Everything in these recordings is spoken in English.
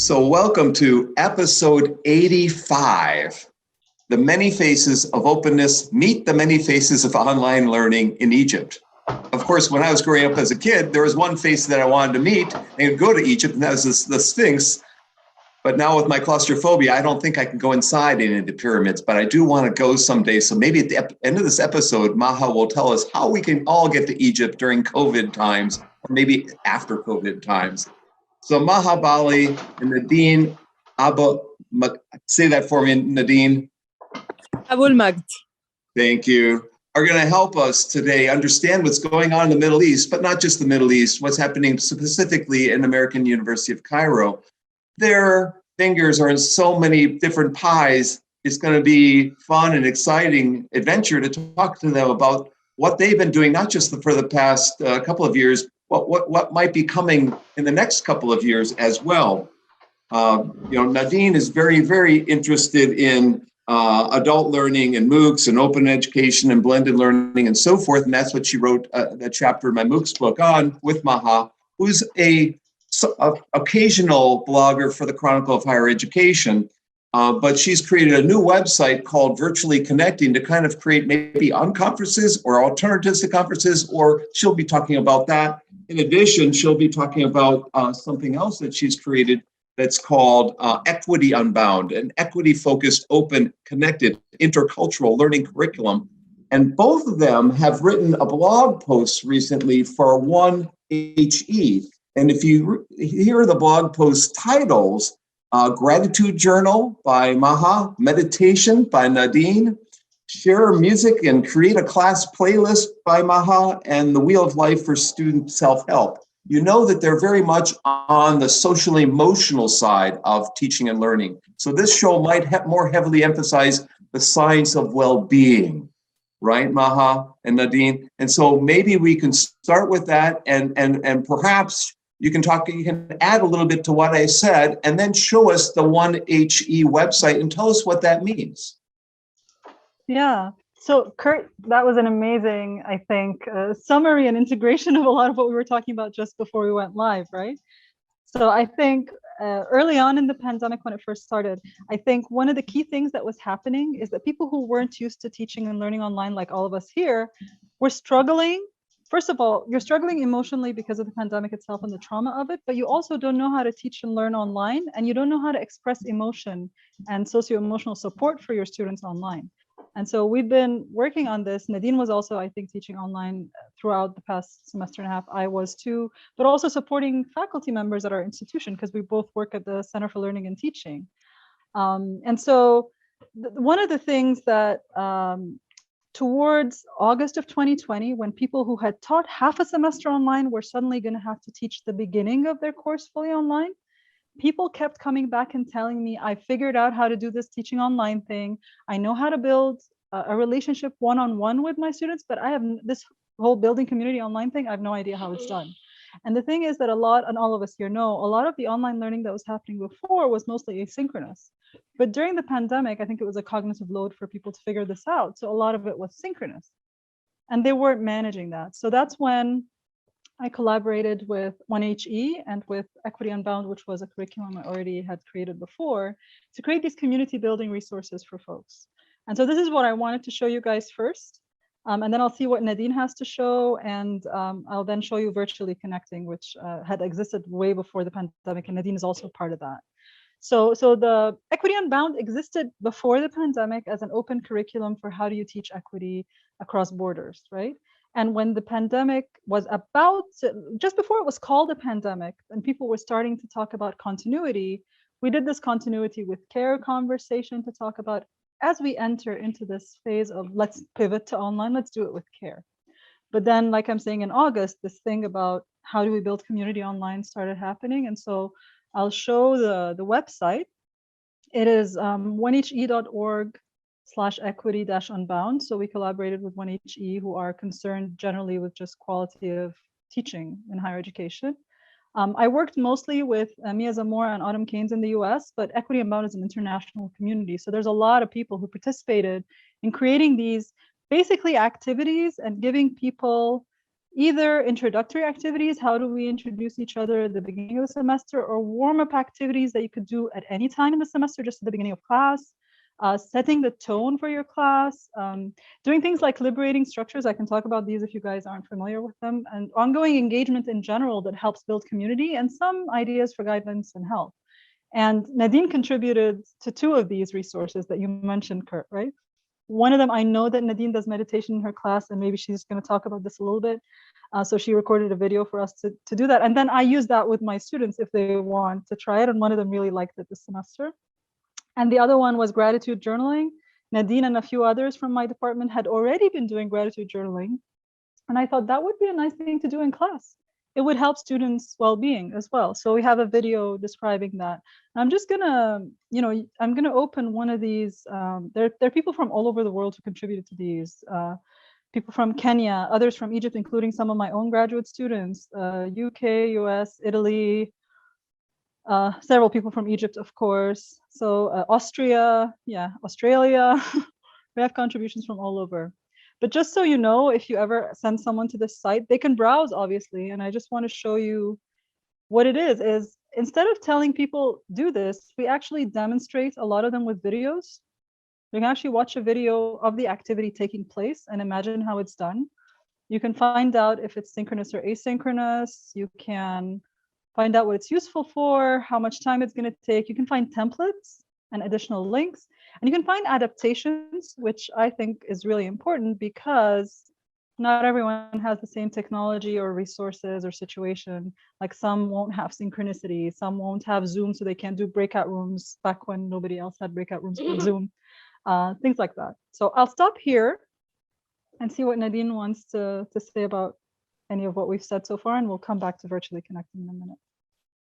So welcome to episode 85, The Many Faces of Openness, Meet the Many Faces of Online Learning in Egypt. Of course, when I was growing up as a kid, there was one face that I wanted to meet and go to Egypt, and that was the Sphinx. But now with my claustrophobia, I don't think I can go inside any of the pyramids, but I do want to go someday. So maybe at the end of this episode, Maha will tell us how we can all get to Egypt during COVID times, or maybe after COVID times. So Maha Bali and Nadine Abolmagd, say that for me, Nadine. Abolmagd. Thank you. Are going to help us today understand what's going on in the Middle East, but not just the Middle East, what's happening specifically in American University of Cairo. Their fingers are in so many different pies. It's going to be fun and exciting adventure to talk to them about what they've been doing, not just for the past couple of years, what might be coming in the next couple of years as well. Nadine is very, very interested in adult learning and MOOCs and open education and blended learning and so forth. And that's what she wrote that chapter in my MOOCs book on with Maha, who's a occasional blogger for the Chronicle of Higher Education. But she's created a new website called Virtually Connecting to kind of create maybe on conferences or alternatives to conferences, or she'll be talking about that. In addition, she'll be talking about something else that she's created that's called Equity Unbound, an equity-focused, open, connected, intercultural learning curriculum. And both of them have written a blog post recently for 1HE. And if you hear the blog post titles, Gratitude Journal by Maha, Meditation by Nadine, Share Music and Create a Class Playlist by Maha, and The Wheel of Life for Student Self-Help. You know that they're very much on the social emotional side of teaching and learning. So this show might more heavily emphasize the science of well-being, right, Maha and Nadine? And so maybe we can start with that, and perhaps you can add a little bit to what I said, and then show us the 1HE website and tell us what that means. Yeah. So Kurt, that was an amazing, I think, summary and integration of a lot of what we were talking about just before we went live, right? So I think early on in the pandemic, when it first started, I think one of the key things that was happening is that people who weren't used to teaching and learning online, like all of us here, were struggling. First of all, you're struggling emotionally because of the pandemic itself and the trauma of it, but you also don't know how to teach and learn online, and you don't know how to express emotion and socio-emotional support for your students online. And so we've been working on this. Nadine was also, I think, teaching online throughout the past semester and a half. I was too, but also supporting faculty members at our institution because we both work at the Center for Learning and Teaching. And so one of the things that towards August of 2020, when people who had taught half a semester online were suddenly going to have to teach the beginning of their course fully online, people kept coming back and telling me, I figured out how to do this teaching online thing. I know how to build a relationship one-on-one with my students, but I have this whole building community online thing. I have no idea how it's done. And the thing is that a lot, and all of us here know, a lot of the online learning that was happening before was mostly asynchronous. But during the pandemic, I think it was a cognitive load for people to figure this out. So a lot of it was synchronous. And they weren't managing that. So that's when I collaborated with 1HE and with Equity Unbound, which was a curriculum I already had created before, to create these community building resources for folks. And so this is what I wanted to show you guys first. And then I'll see what Nadine has to show. And I'll then show you Virtually Connecting, which had existed way before the pandemic. And Nadine is also part of that. So the Equity Unbound existed before the pandemic as an open curriculum for how do you teach equity across borders, right? And when the pandemic was just before it was called a pandemic, and people were starting to talk about continuity, we did this continuity with care conversation to talk about, as we enter into this phase of let's pivot to online, let's do it with care. But then, like I'm saying in August, this thing about how do we build community online started happening. And so I'll show the website. It is 1he.org/equity-unbound. So we collaborated with 1HE, who are concerned generally with just quality of teaching in higher education. I worked mostly with Mia Zamora and Autumn Keynes in the US, but Equity Unbound is an international community. So there's a lot of people who participated in creating these basically activities and giving people either introductory activities, how do we introduce each other at the beginning of the semester, or warm-up activities that you could do at any time in the semester, just at the beginning of class, setting the tone for your class, doing things like liberating structures. I can talk about these if you guys aren't familiar with them, and ongoing engagement in general that helps build community, and some ideas for guidance and help. And Nadine contributed to 2 of these resources that you mentioned, Kurt, right? One of them, I know that Nadine does meditation in her class, and maybe she's going to talk about this a little bit. So she recorded a video for us to do that. And then I use that with my students if they want to try it. And one of them really liked it this semester. And the other one was gratitude journaling. Nadine and a few others from my department had already been doing gratitude journaling. And I thought that would be a nice thing to do in class. It would help students' well-being as well. So we have a video describing that. I'm just gonna, I'm gonna open one of these. There are people from all over the world who contributed to these. People from Kenya, others from Egypt, including some of my own graduate students, UK, US, Italy, several people from Egypt, of course. So Austria, Australia. We have contributions from all over. But just so you know, if you ever send someone to this site, they can browse, obviously. And I just want to show you what it is instead of telling people do this, we actually demonstrate a lot of them with videos. You can actually watch a video of the activity taking place and imagine how it's done. You can find out if it's synchronous or asynchronous. You can find out what it's useful for, how much time it's going to take. You can find templates and additional links. And you can find adaptations, which I think is really important because not everyone has the same technology or resources or situation. Like some won't have synchronicity, some won't have Zoom, so they can't do breakout rooms back when nobody else had breakout rooms for Zoom, things like that. So I'll stop here and see what Nadine wants to say about any of what we've said so far, and we'll come back to virtually connecting in a minute.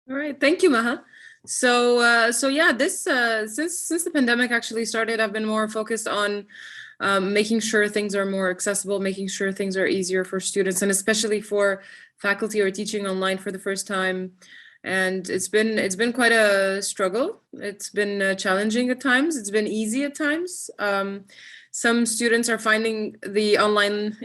All right, thank you, Maha. So yeah, this since the pandemic actually started, I've been more focused on making sure things are more accessible, making sure things are easier for students, and especially for faculty who are teaching online for the first time. And it's been quite a struggle. It's been challenging at times. It's been easy at times. Some students are finding the online,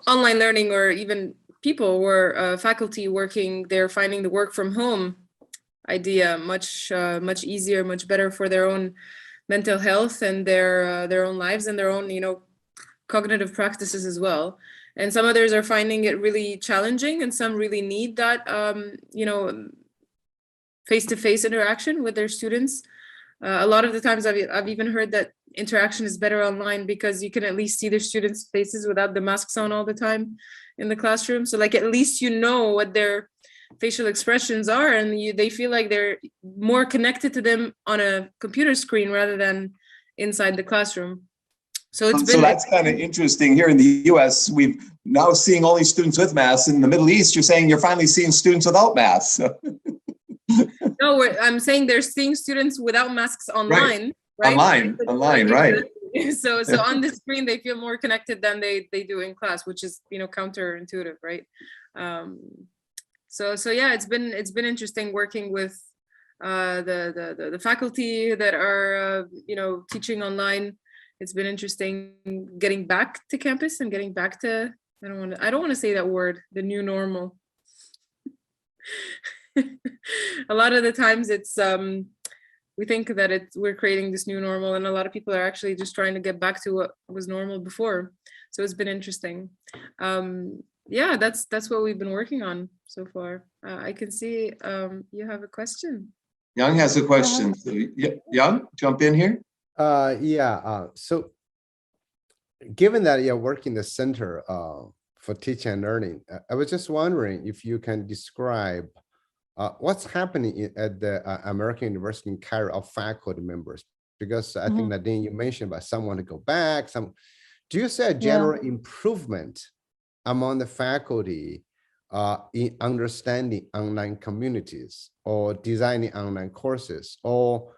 online learning, or even people who are faculty working, they're finding the work from home idea much easier, much better for their own mental health and their own lives and their own cognitive practices as well. And some others are finding it really challenging, and some really need that face-to-face interaction with their students. A lot of the times I've even heard that interaction is better online because you can at least see their students' faces without the masks on all the time in the classroom. So like at least you know what their facial expressions are, and they feel like they're more connected to them on a computer screen rather than inside the classroom. So that's kind of interesting. Here in the US, we've now seeing only students with masks. In the Middle East, you're saying you're finally seeing students without masks. No, I'm saying they're seeing students without masks online. Right? Online, right. So on the screen, they feel more connected than they do in class, which is, counterintuitive, right? So yeah, it's been interesting working with the faculty that are, teaching online. It's been interesting getting back to campus and getting back to, I don't want to say that word, the new normal. A lot of the times it's we think that we're creating this new normal, and a lot of people are actually just trying to get back to what was normal before. So it's been interesting. Yeah, that's what we've been working on so far. I can see you have a question. Young has a question. So, Young, jump in here. So given that you're working the center for teaching and learning, I was just wondering if you can describe what's happening at the American University in Cairo of faculty members, because I think Nadine, you mentioned about someone to go back. Do you see a general improvement among the faculty in understanding online communities or designing online courses, or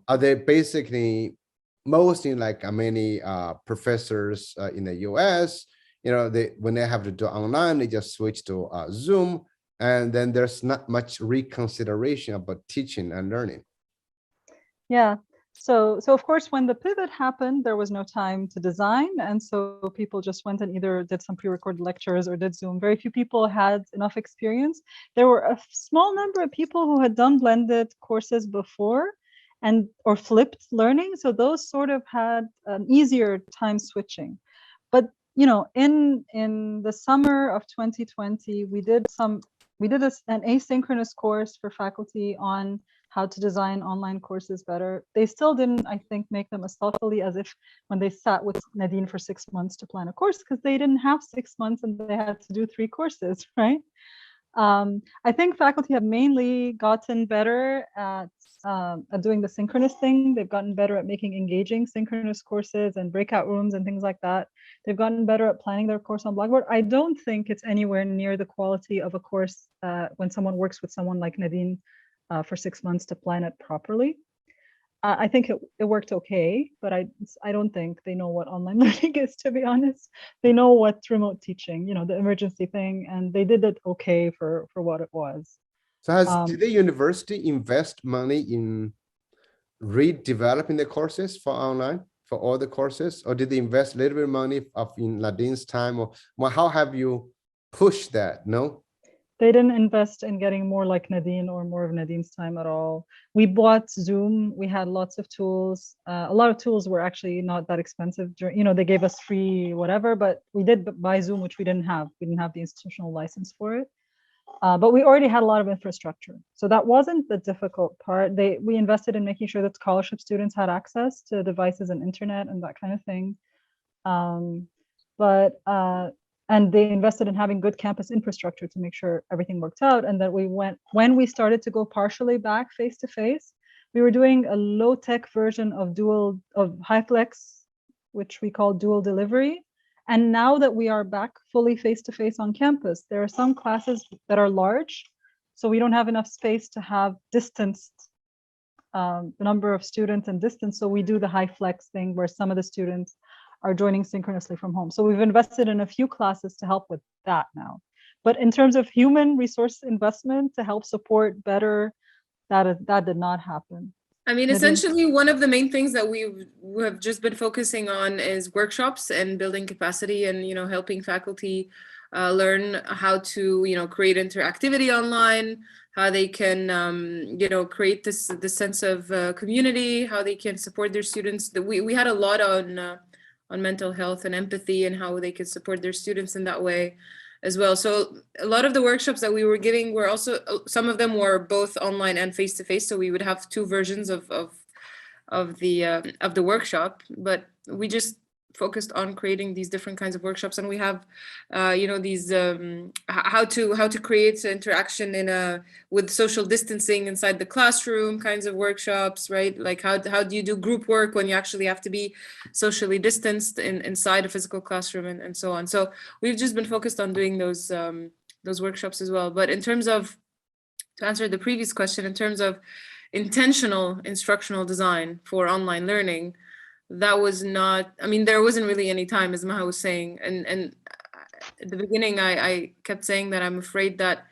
are they basically mostly like many professors in the US? When they have to do online, they just switch to Zoom. And then there's not much reconsideration about teaching and learning. Yeah, So of course, when the pivot happened, there was no time to design. And so people just went and either did some pre-recorded lectures or did Zoom. Very few people had enough experience. There were a small number of people who had done blended courses before or flipped learning. So those sort of had an easier time switching. But in the summer of 2020, we did an asynchronous course for faculty on how to design online courses better. They still didn't, I think, make them as thoughtfully as if when they sat with Nadine for 6 months to plan a course, because they didn't have 6 months and they had to do 3 courses, right? I think faculty have mainly gotten better at doing the synchronous thing. They've gotten better at making engaging synchronous courses and breakout rooms and things like that. They've gotten better at planning their course on Blackboard. I don't think it's anywhere near the quality of a course when someone works with someone like Nadine for 6 months to plan it properly. I think it worked okay, but I don't think they know what online learning is, to be honest. They know what's remote teaching, the emergency thing, and they did it okay for what it was. So did the university invest money in redeveloping the courses for online, for all the courses, or did they invest a little bit of money in Nadine's time, or how have you pushed that? No? They didn't invest in getting more like Nadine or more of Nadine's time at all. We bought Zoom. We had lots of tools. A lot of tools were actually not that expensive. They gave us free whatever, but we did buy Zoom, which we didn't have. We didn't have the institutional license for it. But we already had a lot of infrastructure. So that wasn't the difficult part. We invested in making sure that scholarship students had access to devices and internet and that kind of thing. And they invested in having good campus infrastructure to make sure everything worked out. And that when we started to go partially back face-to-face, we were doing a low-tech version of HiFlex, which we call dual delivery. And now that we are back fully face-to-face on campus, there are some classes that are large, so we don't have enough space to have distanced the number of students and distance. So we do the HiFlex thing where some of the students are joining synchronously from home. So we've invested in a few classes to help with that now. But in terms of human resource investment to help support better, that did not happen. I mean, essentially, one of the main things that we have just been focusing on is workshops and building capacity and, helping faculty learn how to, create interactivity online, how they can, create this sense of community, how they can support their students. We had a lot on mental health and empathy and how they could support their students in that way as well. So a lot of the workshops that we were giving were also, some of them were both online and face-to-face. So we would have 2 versions of the workshop, but we just focused on creating these different kinds of workshops. And we have, these how to create interaction with social distancing inside the classroom kinds of workshops, right? Like how do you do group work when you actually have to be socially distanced inside a physical classroom and so on. So we've just been focused on doing those workshops as well. But in terms of, to answer the previous question, in terms of intentional instructional design for online learning, that was not, there wasn't really any time, as Maha was saying. And at the beginning, I kept saying that I'm afraid that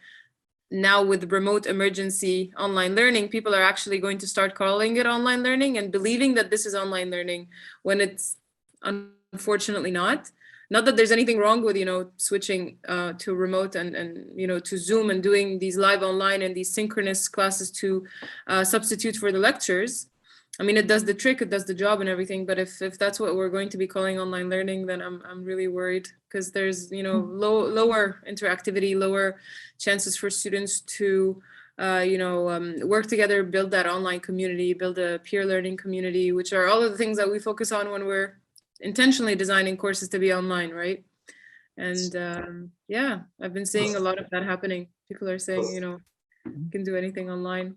now with remote emergency online learning, people are actually going to start calling it online learning and believing that this is online learning when it's unfortunately not. Not that there's anything wrong with, switching to remote and to Zoom and doing these live online and these synchronous classes to substitute for the lectures. It does the trick, it does the job and everything, but if that's what we're going to be calling online learning, then I'm really worried, because there's, lower interactivity, lower chances for students to, work together, build that online community, build a peer learning community, which are all of the things that we focus on when we're intentionally designing courses to be online, right? And yeah, I've been seeing a lot of that happening. People are saying, you can do anything online.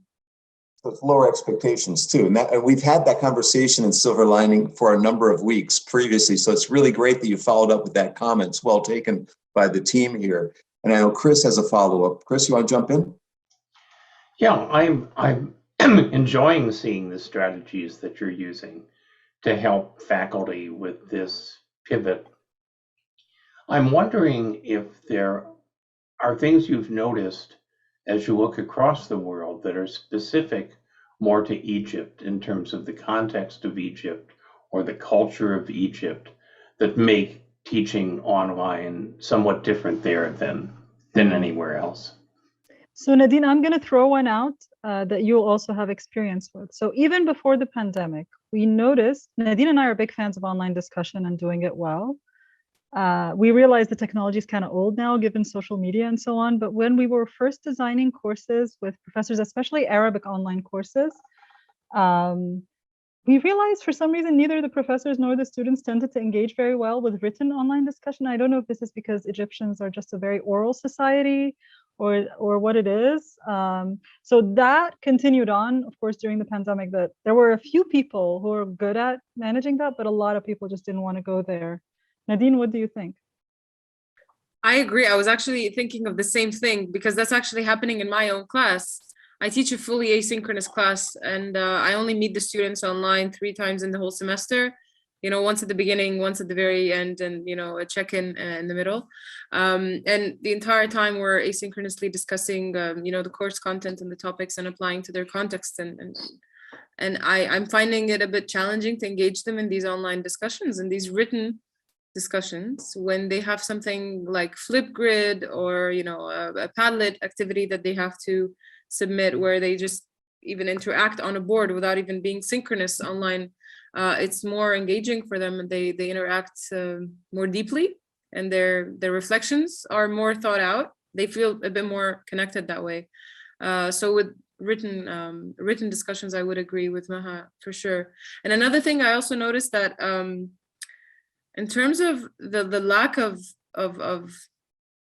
With lower expectations too. And we've had that conversation in Silver Lining for a number of weeks previously. So it's really great that you followed up with that comment. It's well taken by the team here. And I know Chris has a follow-up. Chris, you want to jump in? Yeah, I'm enjoying seeing the strategies that you're using to help faculty with this pivot. I'm wondering if there are things you've noticed as you look across the world that are specific more to Egypt in terms of the context of Egypt or the culture of Egypt that make teaching online somewhat different there than anywhere else? So Nadine, I'm going to throw one out that you'll also have experience with. So even before the pandemic, we noticed, Nadine and I are big fans of online discussion and doing it well. We realize the technology is kind of old now, given social media and so on. But when we were first designing courses with professors, especially Arabic online courses, we realized for some reason neither the professors nor the students tended to engage very well with written online discussion. I don't know if this is because Egyptians are just a very oral society or what it is. So that continued on, of course, during the pandemic, that there were a few people who were good at managing that, but a lot of people just didn't want to go there. Nadine, what do you think? I agree. I was actually thinking of the same thing because that's actually happening in my own class. I teach a fully asynchronous class, and I only meet the students online 3 times in the whole semester. You know, once at the beginning, once at the very end, and, you know, a check-in in the middle. And the entire time we're asynchronously discussing, you know, the course content and the topics and applying to their context. And I'm finding it a bit challenging to engage them in these online discussions and these written discussions when they have something like Flipgrid or, you know, a Padlet activity that they have to submit where they just even interact on a board without even being synchronous online. It's more engaging for them, and they interact more deeply, and their reflections are more thought out. They feel a bit more connected that way. So with written discussions, I would agree with Maha for sure. And another thing I also noticed that in terms of the lack of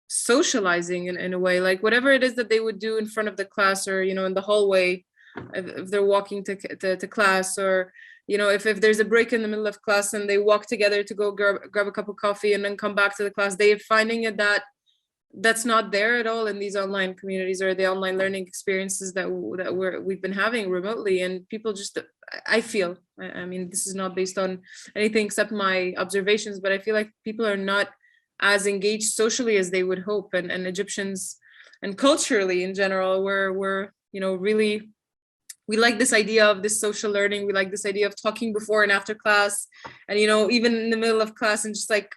socializing in a way, like whatever it is that they would do in front of the class or, you know, in the hallway, if they're walking to class, or, you know, if there's a break in the middle of class and they walk together to go grab a cup of coffee and then come back to the class, they're finding it that's not there at all in these online communities or the online learning experiences that we've been having remotely. And people just, I feel, I mean, this is not based on anything except my observations, but I feel like people are not as engaged socially as they would hope. And Egyptians, and culturally in general, we're, you know, really, we like this idea of this social learning. We like this idea of talking before and after class, and, you know, even in the middle of class, and just like,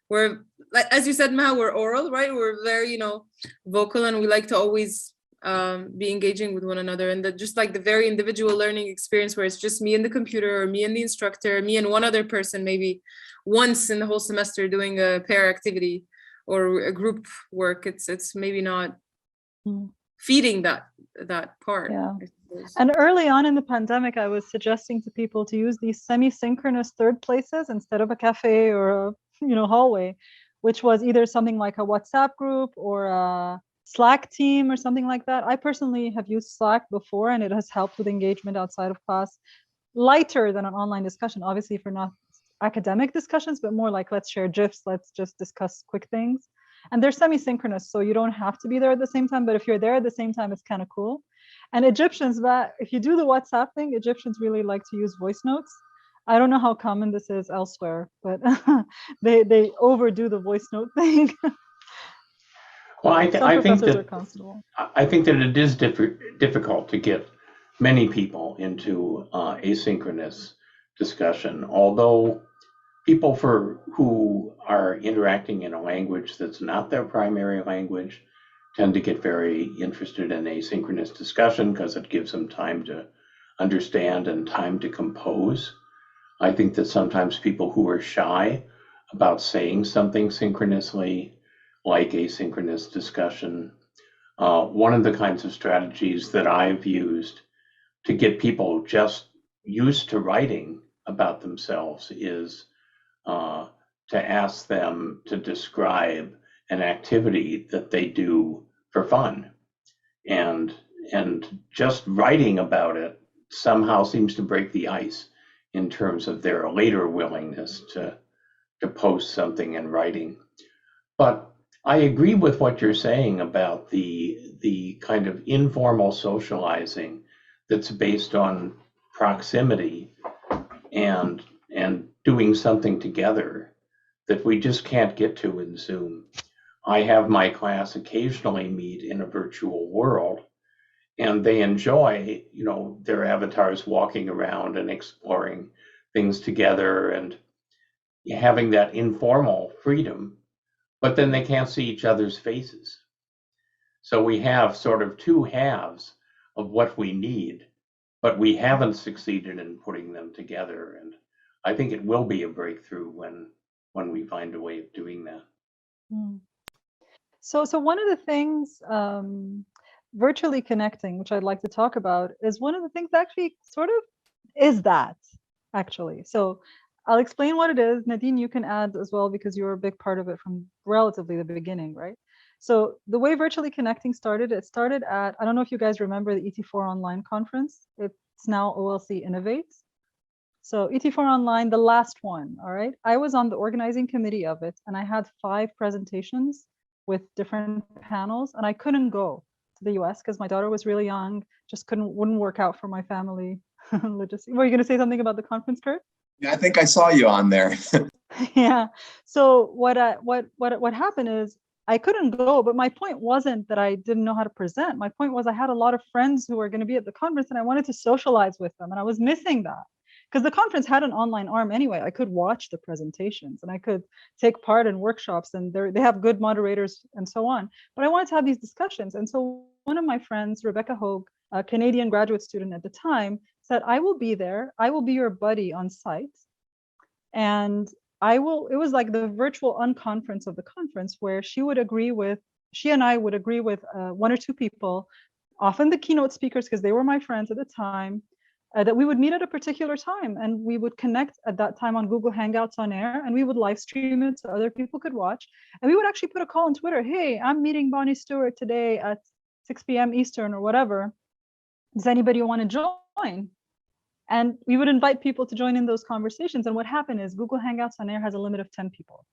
we're, like, as you said, Maha, we're oral, right? We're very, you know, vocal, and we like to always be engaging with one another. And just like the very individual learning experience where it's just me and the computer, or me and the instructor, me and one other person, maybe once in the whole semester doing a pair activity or a group work, it's maybe not feeding that part. Yeah. And early on in the pandemic, I was suggesting to people to use these semi-synchronous third places instead of a cafe or a, you know, hallway, which was either something like a WhatsApp group or a Slack team or something like that. I personally have used Slack before, and it has helped with engagement outside of class, lighter than an online discussion, obviously for not academic discussions, but more like, let's share GIFs, let's just discuss quick things. And they're semi-synchronous, so you don't have to be there at the same time, but if you're there at the same time, it's kind of cool. And Egyptians, if you do the WhatsApp thing, Egyptians really like to use voice notes. I don't know how common this is elsewhere, but they overdo the voice note thing. Well, I think that it is difficult to get many people into asynchronous discussion, although people who are interacting in a language that's not their primary language tend to get very interested in asynchronous discussion because it gives them time to understand and time to compose. I think that sometimes people who are shy about saying something synchronously, like asynchronous discussion, one of the kinds of strategies that I've used to get people just used to writing about themselves is to ask them to describe an activity that they do for fun. And just writing about it somehow seems to break the ice in terms of their later willingness to post something in writing. But I agree with what you're saying about the kind of informal socializing that's based on proximity and doing something together that we just can't get to in Zoom. I have my class occasionally meet in a virtual world, and they enjoy, their avatars walking around and exploring things together and having that informal freedom, but then they can't see each other's faces. So we have sort of two halves of what we need, but we haven't succeeded in putting them together. And I think it will be a breakthrough when we find a way of doing that. So one of the things, virtually connecting, which I'd like to talk about, is one of the things actually sort of is that, actually. So I'll explain what it is. Nadine, you can add as well, because you're a big part of it from relatively the beginning, right? So the way virtually connecting started, it started at, I don't know if you guys remember the ET4 online conference. It's now OLC Innovates. So ET4 online, the last one, all right? I was on the organizing committee of it, and I had 5 presentations with different panels, and I couldn't go to the US because my daughter was really young, just wouldn't work out for my family. Were you gonna say something about the conference, Kurt? Yeah, I think I saw you on there. Yeah. So what happened is I couldn't go, but my point wasn't that I didn't know how to present. My point was I had a lot of friends who were going to be at the conference, and I wanted to socialize with them, and I was missing that because the conference had an online arm anyway. I could watch the presentations and I could take part in workshops, and they have good moderators and so on. But I wanted to have these discussions, and so one of my friends, Rebecca Hogue, a Canadian graduate student at the time, said, "I will be there. I will be your buddy on site, and it was like the virtual unconference of the conference, where she and I would agree with 1 or 2 people, often the keynote speakers, because they were my friends at the time, that we would meet at a particular time, and we would connect at that time on Google Hangouts on air, and we would live stream it so other people could watch. And we would actually put a call on Twitter, hey, I'm meeting Bonnie Stewart today at 6 p.m. Eastern or whatever. Does anybody want to join? And we would invite people to join in those conversations. And what happened is Google Hangouts on air has a limit of 10 people.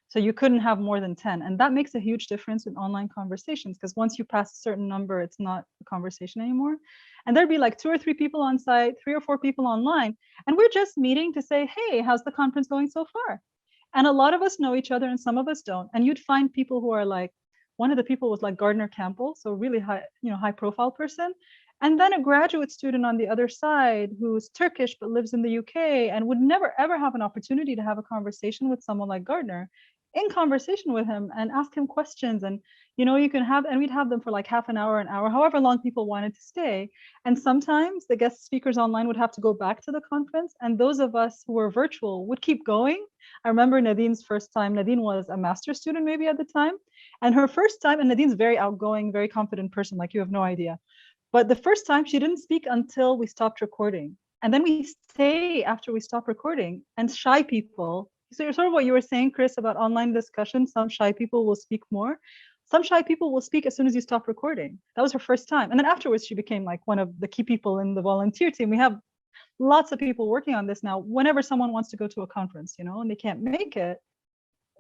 So you couldn't have more than 10. And that makes a huge difference in online conversations, because once you pass a certain number, it's not a conversation anymore. And there'd be like 2 or 3 people on site, 3 or 4 people online. And we're just meeting to say, hey, how's the conference going so far? And a lot of us know each other and some of us don't. And you'd find people who are like, one of the people was like Gardner Campbell, so really high profile person. And then a graduate student on the other side who's Turkish but lives in the UK and would never ever have an opportunity to have a conversation with someone like Gardner, in conversation with him and ask him questions. And we'd have them for like half an hour, however long people wanted to stay. And sometimes the guest speakers online would have to go back to the conference, and those of us who were virtual would keep going. I remember Nadine's first time. Nadine was a master's student maybe at the time, and her first time, and Nadine's very outgoing, very confident person, like you have no idea. But the first time she didn't speak until we stopped recording. And then we stay after we stop recording, and shy people. So sort of what you were saying, Chris, about online discussion, some shy people will speak more. Some shy people will speak as soon as you stop recording. That was her first time. And then afterwards, she became like one of the key people in the volunteer team. We have lots of people working on this now. Whenever someone wants to go to a conference, and they can't make it,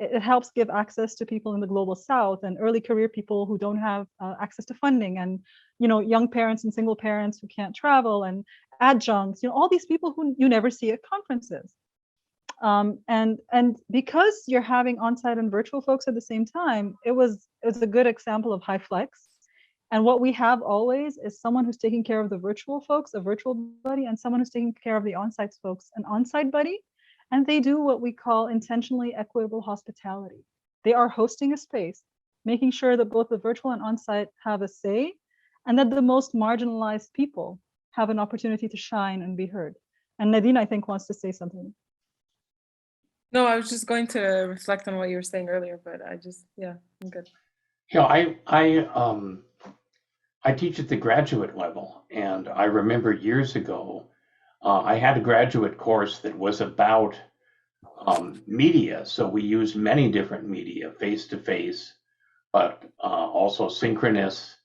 it helps give access to people in the global south and early career people who don't have access to funding, and young parents and single parents who can't travel, and adjuncts, all these people who you never see at conferences. And because you're having on-site and virtual folks at the same time, it was a good example of high flex. And what we have always is someone who's taking care of the virtual folks, a virtual buddy, and someone who's taking care of the on-site folks, an on-site buddy. And they do what we call intentionally equitable hospitality. They are hosting a space, making sure that both the virtual and on-site have a say, and that the most marginalized people have an opportunity to shine and be heard. And Nadine, I think, wants to say something. No, I was just going to reflect on what you were saying earlier, but I'm good. I teach at the graduate level, and I remember years ago, I had a graduate course that was about media. So we used many different media, face-to-face, but also synchronous,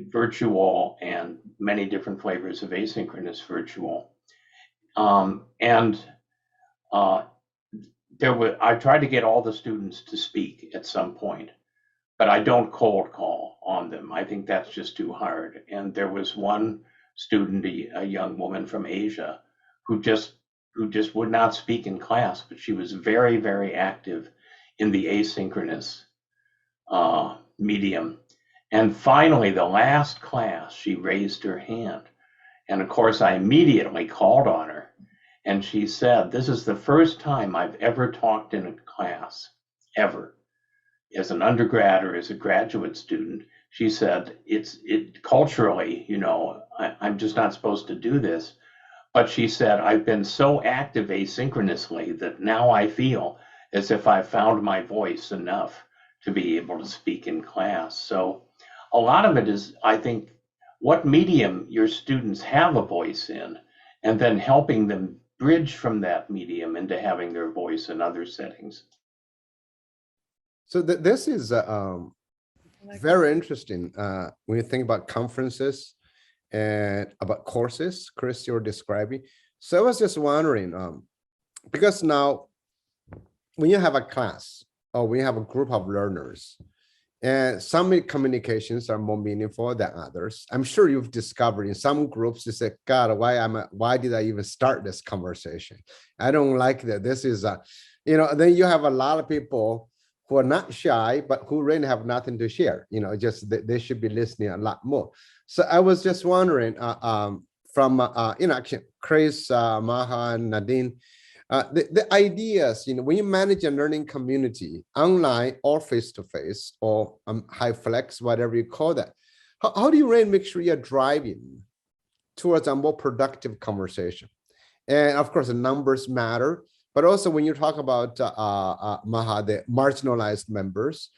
virtual, and many different flavors of asynchronous virtual. I tried to get all the students to speak at some point, but I don't cold call on them. I think that's just too hard. And there was one student, a young woman from Asia, who just would not speak in class, but she was very, very active in the asynchronous medium. And finally, the last class, she raised her hand. And of course, I immediately called on her. And she said, this is the first time I've ever talked in a class, ever. As an undergrad or as a graduate student, she said, it culturally, you know, I'm just not supposed to do this. But she said, I've been so active asynchronously that now I feel as if I found my voice enough to be able to speak in class. So a lot of it is, I think, what medium your students have a voice in, and then helping them bridge from that medium into having their voice in other settings. So this is very interesting when you think about conferences and about courses, Chris, you're describing. So I was just wondering, because now when you have a class or when you have a group of learners, and some communications are more meaningful than others. I'm sure you've discovered in some groups, you say, God, why did I even start this conversation? I don't like that. This is then you have a lot of people who are not shy, but who really have nothing to share. Just they should be listening a lot more. So I was just wondering from actually Chris, Maha, and Nadine, the ideas, when you manage a learning community, online or face-to-face or high flex, whatever you call that, how do you really make sure you're driving towards a more productive conversation? And of course, the numbers matter, but also when you talk about Maha, the marginalized members,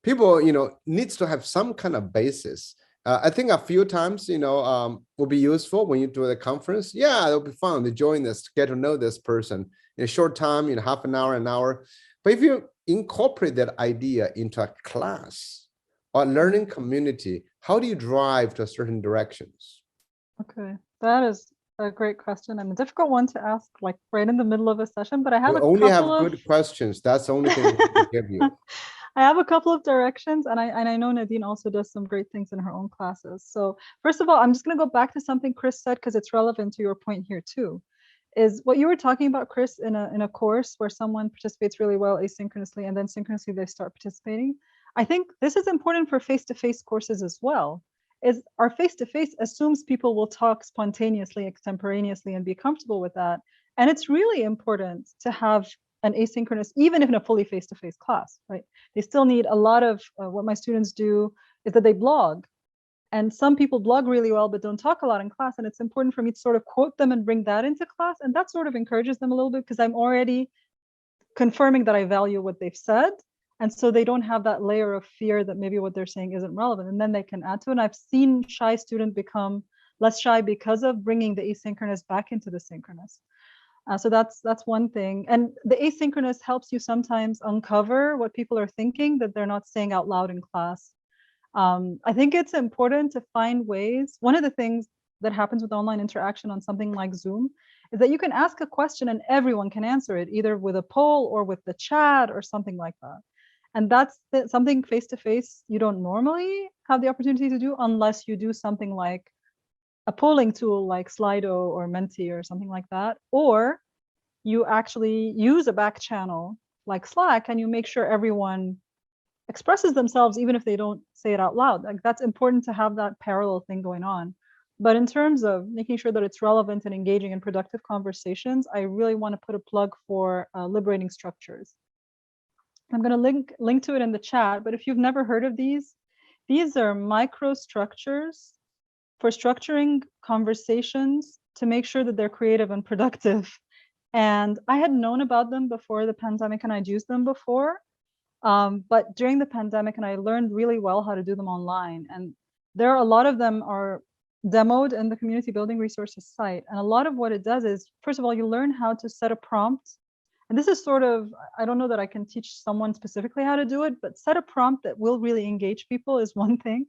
people, needs to have some kind of basis. I think a few times, will be useful when you do the conference. Yeah, it'll be fun to join this, to get to know this person in a short time, half an hour, an hour. But if you incorporate that idea into a class or learning community, how do you drive to certain directions? Okay, that is a great question and a difficult one to ask, like right in the middle of a session. But I have only have good questions. That's the only thing we can give you. I have a couple of directions, and I know Nadine also does some great things in her own classes. So first of all, I'm just going to go back to something Chris said because it's relevant to your point here too. Is what you were talking about, Chris, in a course where someone participates really well asynchronously and then synchronously they start participating. I think this is important for face-to-face courses as well. Is our face-to-face assumes people will talk spontaneously, extemporaneously, and be comfortable with that. And it's really important to have an asynchronous, even if in a fully face-to-face class, right? They still need a lot of what my students do is that they blog. And some people blog really well, but don't talk a lot in class. And it's important for me to sort of quote them and bring that into class. And that sort of encourages them a little bit because I'm already confirming that I value what they've said. And so they don't have that layer of fear that maybe what they're saying isn't relevant. And then they can add to it. And I've seen shy students become less shy because of bringing the asynchronous back into the synchronous. So that's one thing. And the asynchronous helps you sometimes uncover what people are thinking that they're not saying out loud in class. I think it's important to find ways. One of the things that happens with online interaction on something like Zoom is that you can ask a question and everyone can answer it, either with a poll or with the chat or something like that. And that's something face-to-face you don't normally have the opportunity to do unless you do something like a polling tool like Slido or Menti or something like that, or you actually use a back channel like Slack and you make sure everyone expresses themselves even if they don't say it out loud. Like that's important to have that parallel thing going on. But in terms of making sure that it's relevant and engaging in productive conversations, I really want to put a plug for liberating structures. I'm going to link to it in the chat, but if you've never heard of these are microstructures for structuring conversations to make sure that they're creative and productive. And I had known about them before the pandemic and I'd used them before. But during the pandemic, and I learned really well how to do them online. And there are a lot of them are demoed in the community building resources site. And a lot of what it does is, first of all, you learn how to set a prompt. And this is sort of, I don't know that I can teach someone specifically how to do it, but set a prompt that will really engage people is one thing.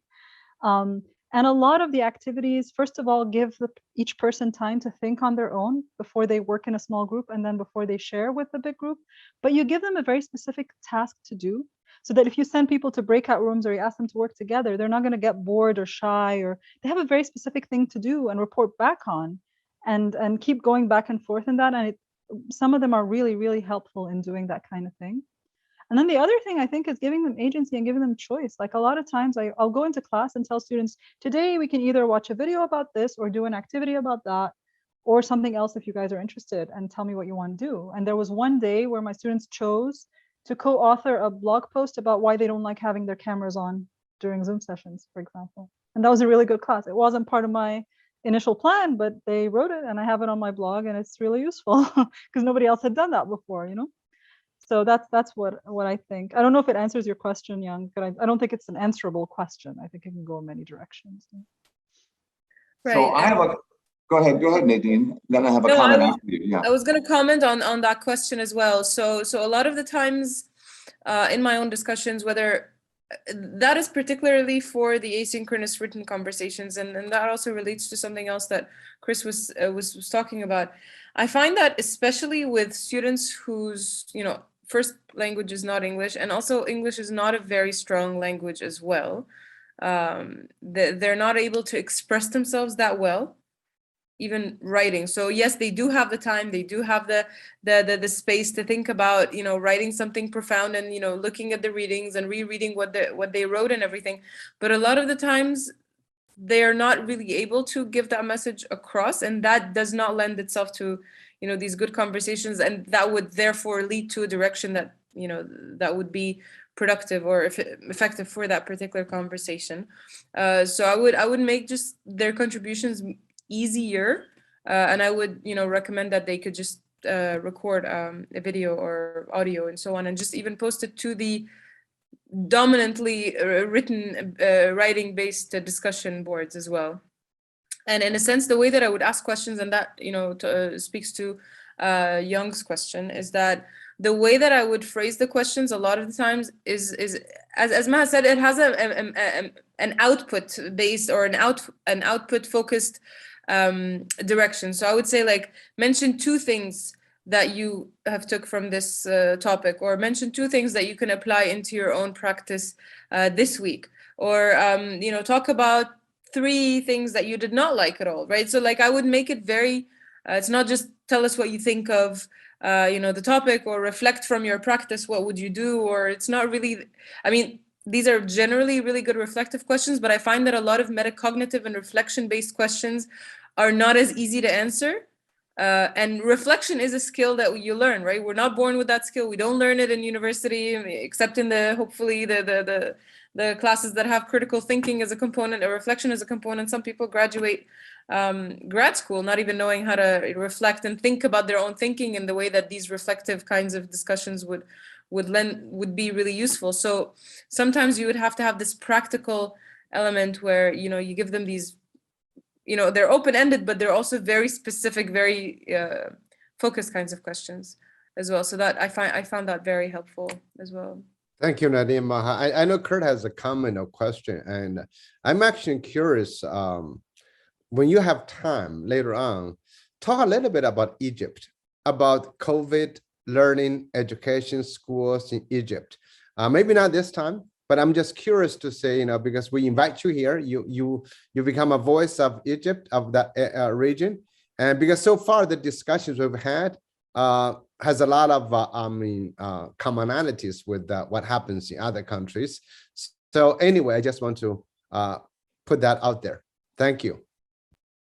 And a lot of the activities, first of all, give each person time to think on their own before they work in a small group and then before they share with the big group. But you give them a very specific task to do so that if you send people to breakout rooms or you ask them to work together, they're not going to get bored or shy, or they have a very specific thing to do and report back on and keep going back and forth in that. And some of them are really, really helpful in doing that kind of thing. And then the other thing I think is giving them agency and giving them choice. Like a lot of times I'll go into class and tell students, today we can either watch a video about this or do an activity about that or something else if you guys are interested, and tell me what you want to do. And there was one day where my students chose to co-author a blog post about why they don't like having their cameras on during Zoom sessions, for example. And that was a really good class. It wasn't part of my initial plan, but they wrote it and I have it on my blog, and it's really useful because nobody else had done that before, you know? So that's what I think. I don't know if it answers your question, Young, but I don't think it's an answerable question. I think it can go in many directions. Right. So I have a, go ahead, Nadine. Then I have a No, comment after you. Yeah. I was going to comment on that question as well. So a lot of the times in my own discussions, whether that is particularly for the asynchronous written conversations, and that also relates to something else that Chris was talking about. I find that especially with students whose first language is not English, and also English is not a very strong language as well. They're not able to express themselves that well, even writing. So yes, they do have the time, they do have the space to think about, writing something profound and, looking at the readings and rereading what they wrote and everything. But a lot of the times they are not really able to give that message across, and that does not lend itself to, these good conversations, and that would therefore lead to a direction that, that would be productive or effective for that particular conversation. So I would make just their contributions easier, and I would recommend that they could just record a video or audio and so on, and just even post it to the dominantly written writing based discussion boards as well. And in a sense, the way that I would ask questions, and that speaks to Young's question, is that the way that I would phrase the questions a lot of the times is as Maha said, it has an output based or an output focused direction. So I would say, like, mention 2 things that you have took from this topic, or mention 2 things that you can apply into your own practice this week, or talk about 3 things that you did not like at all, right? So like I would make it very it's not just tell us what you think of the topic, or reflect from your practice, what would you do? Or it's not really, I mean, these are generally really good reflective questions, but I find that a lot of metacognitive and reflection-based questions are not as easy to answer. And reflection is a skill that you learn, right? We're not born with that skill. We don't learn it in university, except in hopefully the classes that have critical thinking as a component, or reflection as a component. Some people graduate grad school not even knowing how to reflect and think about their own thinking in the way that these reflective kinds of discussions would be really useful. So sometimes you would have to have this practical element where you give them these, they're open-ended, but they're also very specific, very focused kinds of questions as well. So that I found that very helpful as well. Thank you, Nadine. Maha. I know Kurt has a comment or question, and I'm actually curious, when you have time later on, talk a little bit about Egypt, about COVID learning, education, schools in Egypt. Maybe not this time, but I'm just curious to say, because we invite you here, you become a voice of Egypt, of that region. And because so far the discussions we've had has a lot of commonalities with what happens in other countries. So anyway, I just want to put that out there. Thank you.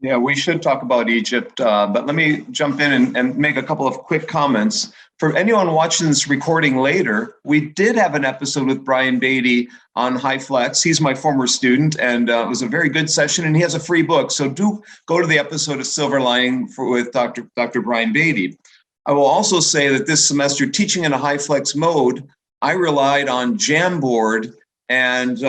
Yeah, we should talk about Egypt, but let me jump in and make a couple of quick comments. For anyone watching this recording later, we did have an episode with Brian Beatty on High Flex. He's my former student, and it was a very good session, and he has a free book. So do go to the episode of Silver Lining with Dr. Brian Beatty. I will also say that this semester, teaching in a high flex mode, I relied on Jamboard and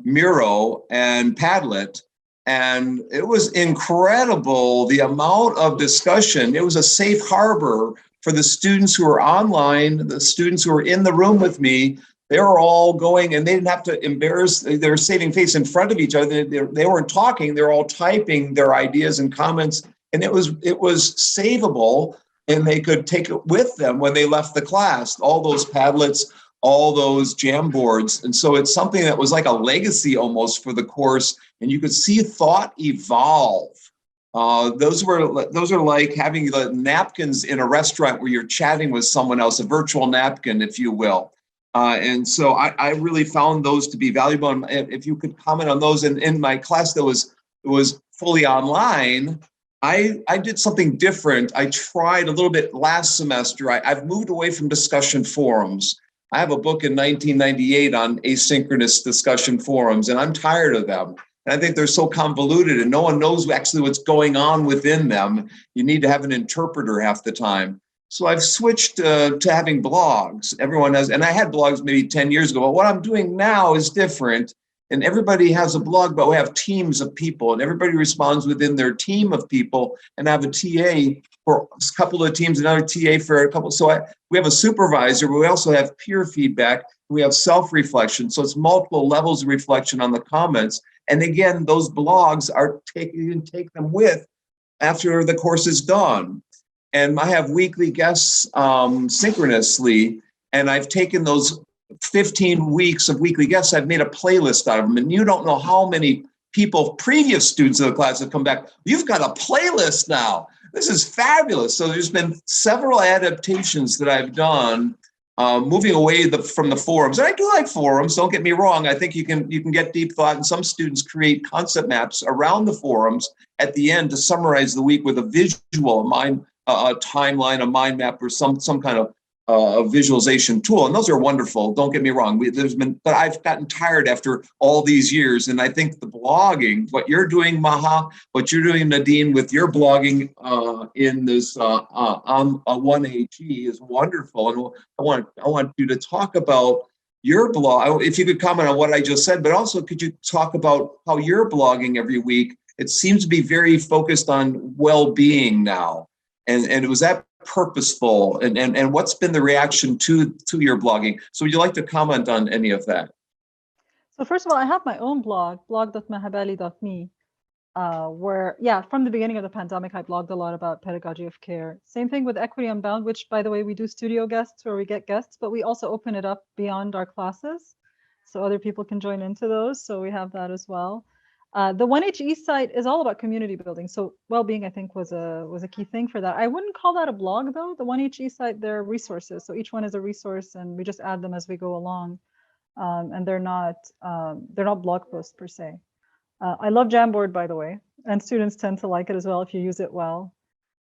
Miro and Padlet. And it was incredible, the amount of discussion. It was a safe harbor for the students who were online, the students who were in the room with me. They were all going, and they didn't have to embarrass, they were saving face in front of each other. They weren't talking, they were all typing their ideas and comments, and it was savable, and they could take it with them when they left the class, all those Padlets, all those Jamboards. And so it's something that was like a legacy almost for the course, and you could see thought evolve. Those are like having the napkins in a restaurant where you're chatting with someone else, a virtual napkin, if you will. And so I really found those to be valuable. And if you could comment on those. In my class that was fully online, I did something different. I tried a little bit last semester. I've moved away from discussion forums. I have a book in 1998 on asynchronous discussion forums, and I'm tired of them. And I think they're so convoluted and no one knows actually what's going on within them. You need to have an interpreter half the time. So I've switched to having blogs. Everyone has, and I had blogs maybe 10 years ago, but what I'm doing now is different. And everybody has a blog, but we have teams of people and everybody responds within their team of people, and I have a TA for a couple of teams, another TA for a couple. So we have a supervisor, but we also have peer feedback. We have self-reflection. So it's multiple levels of reflection on the comments. And again, those blogs are you can take them with after the course is done. And I have weekly guests synchronously, and I've taken those 15 weeks of weekly guests, I've made a playlist out of them. And you don't know how many people, previous students of the class, have come back. You've got a playlist now. This is fabulous. So there's been several adaptations that I've done, moving away from the forums. And I do like forums, don't get me wrong. I think you can get deep thought, and some students create concept maps around the forums at the end to summarize the week with a visual, a timeline, a mind map, or some kind of visualization tool. And those are wonderful. Don't get me wrong. But I've gotten tired after all these years. And I think the blogging, what you're doing, Maha, what you're doing, Nadine, with your blogging in this on 1HE is wonderful. And I want you to talk about your blog. If you could comment on what I just said, but also could you talk about how you're blogging every week? It seems to be very focused on well-being now. And was that purposeful? And what's been the reaction to your blogging? So would you like to comment on any of that? So first of all, I have my own blog.mahabali.me, where, yeah, from the beginning of the pandemic, I blogged a lot about pedagogy of care. Same thing with Equity Unbound, which, by the way, we do studio guests where we get guests, but we also open it up beyond our classes, so other people can join into those. So we have that as well. The 1HE site is all about community building. So well-being, I think, was a key thing for that. I wouldn't call that a blog, though. The 1HE site, they're resources. So each one is a resource, and we just add them as we go along. And they're not blog posts per se. I love Jamboard, by the way, and students tend to like it as well if you use it well.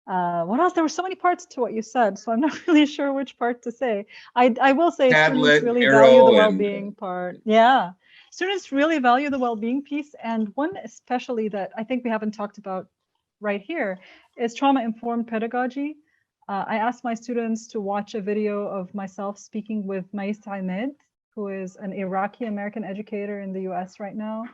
What else? There were so many parts to what you said, so I'm not really sure which part to say. I will say Padlet, students really Arrow, value the well-being part. Yeah. Students really value the well-being piece, and one especially that I think we haven't talked about right here is trauma-informed pedagogy. I asked my students to watch a video of myself speaking with Mais Ahmed, who is an Iraqi-American educator in the US right now,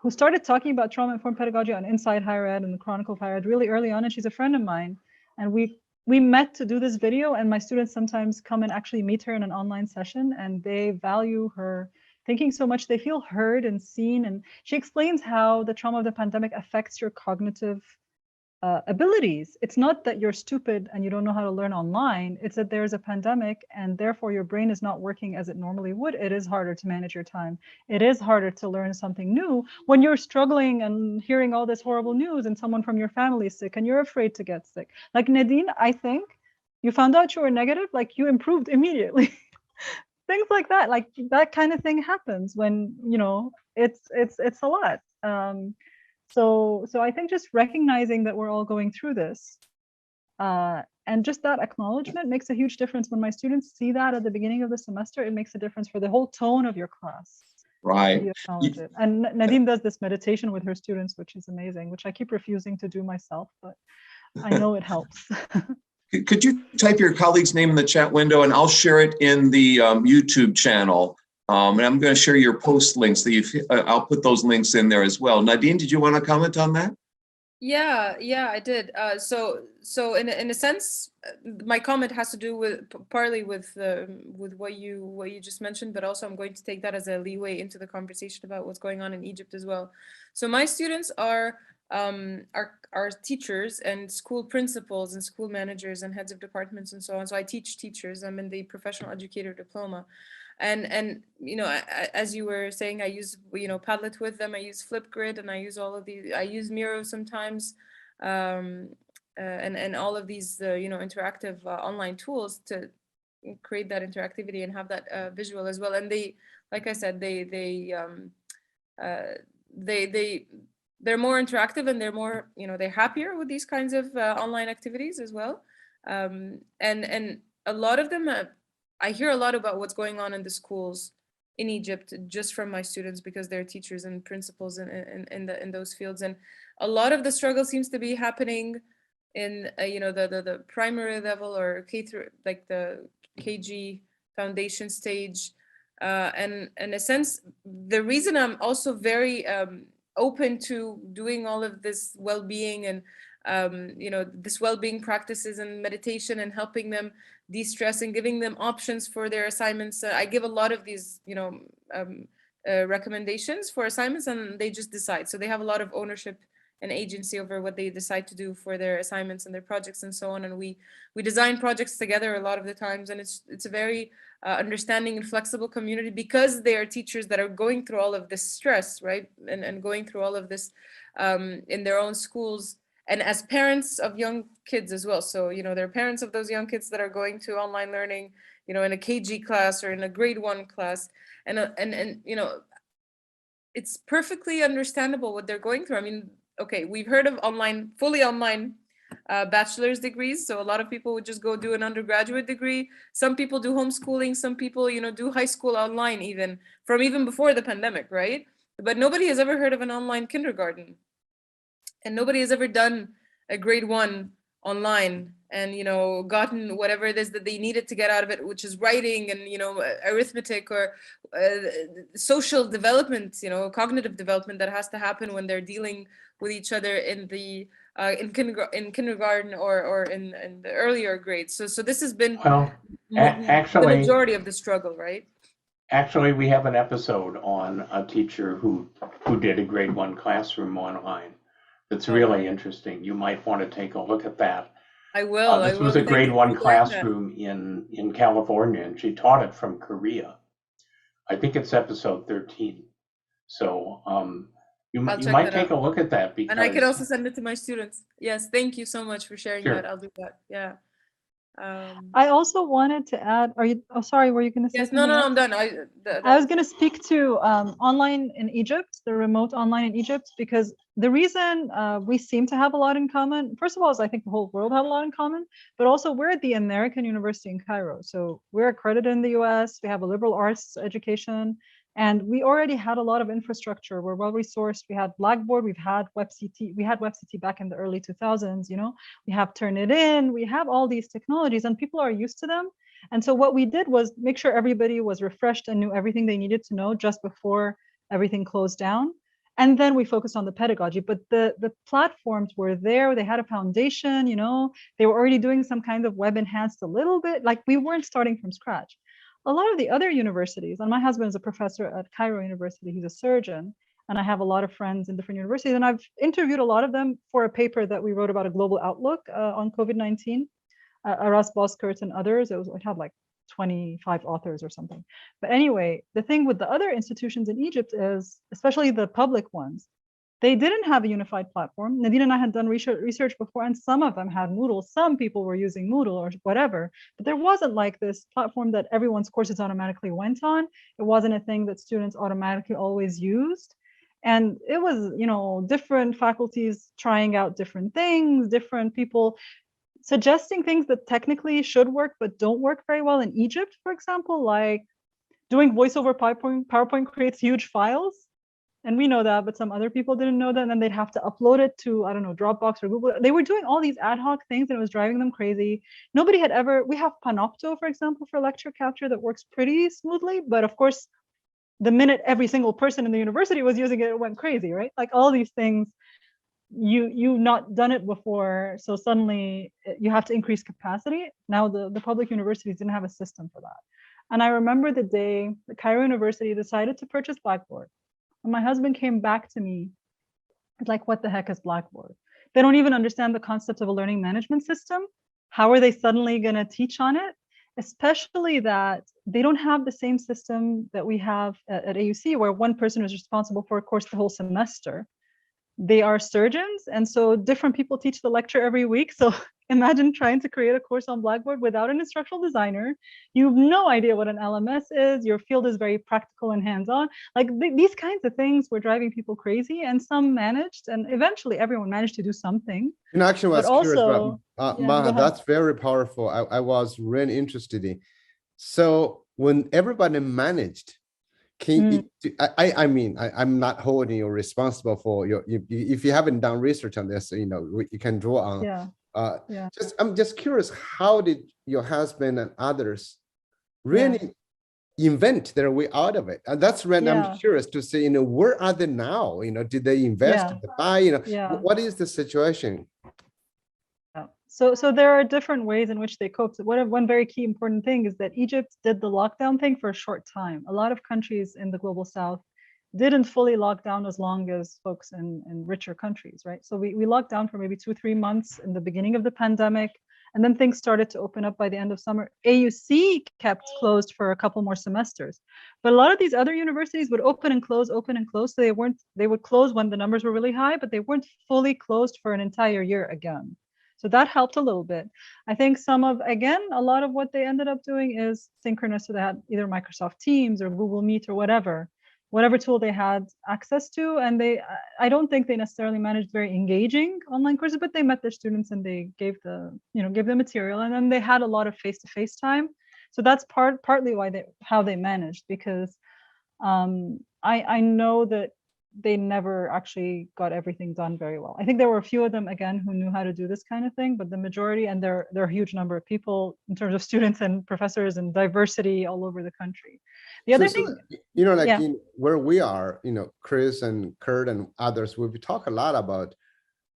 who started talking about trauma-informed pedagogy on Inside Higher Ed and the Chronicle of Higher Ed really early on, and she's a friend of mine. And we met to do this video, and my students sometimes come and actually meet her in an online session, and they value her thinking so much. They feel heard and seen, and she explains how the trauma of the pandemic affects your cognitive abilities. It's not that you're stupid and you don't know how to learn online. It's that there's a pandemic and therefore your brain is not working as it normally would. It is harder to manage your time. It is harder to learn something new when you're struggling and hearing all this horrible news and someone from your family is sick and you're afraid to get sick. Like Nadine, I think you found out you were negative, like you improved immediately. Things like that, like that kind of thing happens when, you know, it's a lot. So I think just recognizing that we're all going through this, and just that acknowledgement makes a huge difference. When my students see that at the beginning of the semester, it makes a difference for the whole tone of your class. Right. You acknowledge it. And Nadine does this meditation with her students, which is amazing, which I keep refusing to do myself, but I know it helps. Could you type your colleague's name in the chat window, and I'll share it in the YouTube channel. And I'm going to share your post links. I'll put those links in there as well. Nadine, did you want to comment on that? Yeah, I did. So in a sense, my comment has to do with partly with what you just mentioned, but also I'm going to take that as a leeway into the conversation about what's going on in Egypt as well. So my students are teachers and school principals and school managers and heads of departments and so on. So I teach teachers. I'm in the professional educator diploma. And you know, as you were saying, I use, you know, Padlet with them. I use Flipgrid, and I use all of these. I use Miro sometimes, and all of these you know, interactive online tools create that interactivity and have that visual as well. And they, like I said, they're more interactive, and they're more, they're happier with these kinds of online activities as well. And a lot of them, I hear a lot about what's going on in the schools in Egypt just from my students, because they're teachers and principals in those fields. And a lot of the struggle seems to be happening in the primary level, or K through, like the KG foundation stage. And in a sense, the reason I'm also very open to doing all of this well-being and this well-being practices and meditation, and helping them de-stress and giving them options for their assignments. I give a lot of these recommendations for assignments, and they just decide. So they have a lot of ownership and agency over what they decide to do for their assignments and their projects and so on. And we design projects together a lot of the times, and it's a very understanding and flexible community, because they are teachers that are going through all of this stress, right? And going through all of this in their own schools, and as parents of young kids as well. So, they're parents of those young kids that are going to online learning, in a KG class or in a grade 1 class. And it's perfectly understandable what they're going through. I mean, okay, we've heard of fully online bachelor's degrees. So a lot of people would just go do an undergraduate degree. Some people do homeschooling. Some people, do high school online, even before the pandemic, right? But nobody has ever heard of an online kindergarten. And nobody has ever done a grade 1 online and, gotten whatever it is that they needed to get out of it, which is writing and, arithmetic or social development, cognitive development that has to happen when they're dealing with each other in the in kindergarten or in the earlier grades. So this has been actually, the majority of the struggle, right? Actually, we have an episode on a teacher who did a grade 1 classroom online. It's really interesting. You might want to take a look at that. I will. This was a grade 1 classroom in California, and she taught it from Korea. I think it's episode 13. So you might take a look at that. Because, and I could also send it to my students. Yes, thank you so much for sharing that. I'll do that. Yeah. I also wanted to add, sorry, were you going to say yes, something? No, else? I'm done. I was going to speak to online in Egypt, the remote online in Egypt, because the reason we seem to have a lot in common, first of all, is I think the whole world had a lot in common, but also we're at the American University in Cairo. So we're accredited in the US, we have a liberal arts education, and we already had a lot of infrastructure. We're well resourced. We had Blackboard, we had WebCT back in the early 2000s, we have Turnitin, we have all these technologies, and people are used to them. And so what we did was make sure everybody was refreshed and knew everything they needed to know just before everything closed down. And then we focused on the pedagogy, but the platforms were there. They had a foundation, they were already doing some kind of web enhanced a little bit, like we weren't starting from scratch. A lot of the other universities, and my husband is a professor at Cairo University, he's a surgeon, and I have a lot of friends in different universities, and I've interviewed a lot of them for a paper that we wrote about a global outlook on COVID-19. Aras Boskert and others, it had like 25 authors or something. But anyway, the thing with the other institutions in Egypt is, especially the public ones, they didn't have a unified platform. Nadine and I had done research before, and some of them had Moodle. Some people were using Moodle or whatever, but there wasn't like this platform that everyone's courses automatically went on. It wasn't a thing that students automatically always used. And it was, different faculties trying out different things, different people suggesting things that technically should work but don't work very well in Egypt, for example, like doing voice over PowerPoint creates huge files. And we know that, but some other people didn't know that. And then they'd have to upload it to, I don't know, Dropbox or Google. They were doing all these ad hoc things and it was driving them crazy. Nobody had ever, we have Panopto, for example, for lecture capture that works pretty smoothly. But of course, the minute every single person in the university was using it, it went crazy, right? Like all these things, you've not done it before, so suddenly you have to increase capacity. Now the public universities didn't have a system for that. And I remember the day the Cairo University decided to purchase Blackboard. And my husband came back to me, like, what the heck is Blackboard? They don't even understand the concept of a learning management system. How are they suddenly going to teach on it? Especially that they don't have the same system that we have at AUC, where one person is responsible for a course the whole semester. they are surgeons, and so different people teach the lecture every week. So imagine trying to create a course on Blackboard without an instructional designer. You have no idea what an LMS is. Your field is very practical and hands-on. Like these kinds of things were driving people crazy, and some managed, and eventually everyone managed to do something. You know, actually, I But was curious also, about yeah, Maha. go ahead. That's very powerful. I was really interested in. So when everybody managed, I mean, I'm not holding you responsible for your, if you haven't done research on this, you know, you can draw on. Yeah. I'm just curious, how did your husband and others really invent their way out of it? And that's when I'm curious to see, you know, where are they now? You know, did they invest, did they buy, you know, what is the situation? So there are different ways in which they coped. One very key important thing is that Egypt did the lockdown thing for a short time. A lot of countries in the global south didn't fully lock down as long as folks in richer countries, right? So we locked down for maybe 2-3 months in the beginning of the pandemic, and then things started to open up by the end of summer. AUC kept closed for a couple more semesters, but a lot of these other universities would open and close. So they would close when the numbers were really high, but they weren't fully closed for an entire year again. So that helped a little bit. I think a lot of what they ended up doing is synchronous. So they had either Microsoft Teams or Google Meet or whatever tool they had access to. And I don't think they necessarily managed very engaging online courses, but they met their students and they gave them material. And then they had a lot of face-to-face time. So that's partly how they managed, because I know that they never actually got everything done very well. I think there were a few of them, again, who knew how to do this kind of thing, but the majority, and there are a huge number of people in terms of students and professors and diversity all over the country. The other thing, you know, like where we are, you know, Chris and Kurt and others, we talk a lot about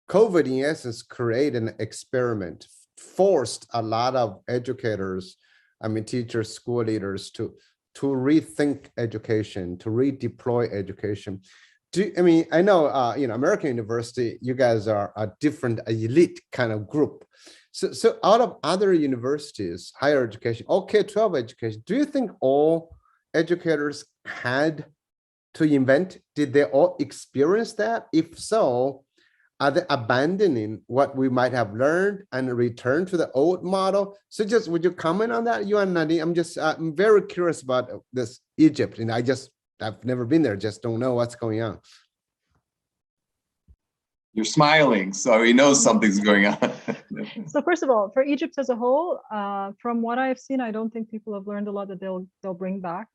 COVID, in essence, create an experiment, forced a lot of educators, I mean, teachers, school leaders to rethink education, to redeploy education. I know, you know, American University, you guys are a different, elite kind of group. So out of other universities, higher education, K-12 education, do you think all educators had to invent? Did they all experience that? If so, are they abandoning what we might have learned and return to the old model? So just, would you comment on that, you and Nadine? I'm very curious about this Egypt, and I've never been there, just don't know what's going on. You're smiling, so he knows something's going on. So first of all, for Egypt as a whole, from what I've seen, I don't think people have learned a lot that they'll bring back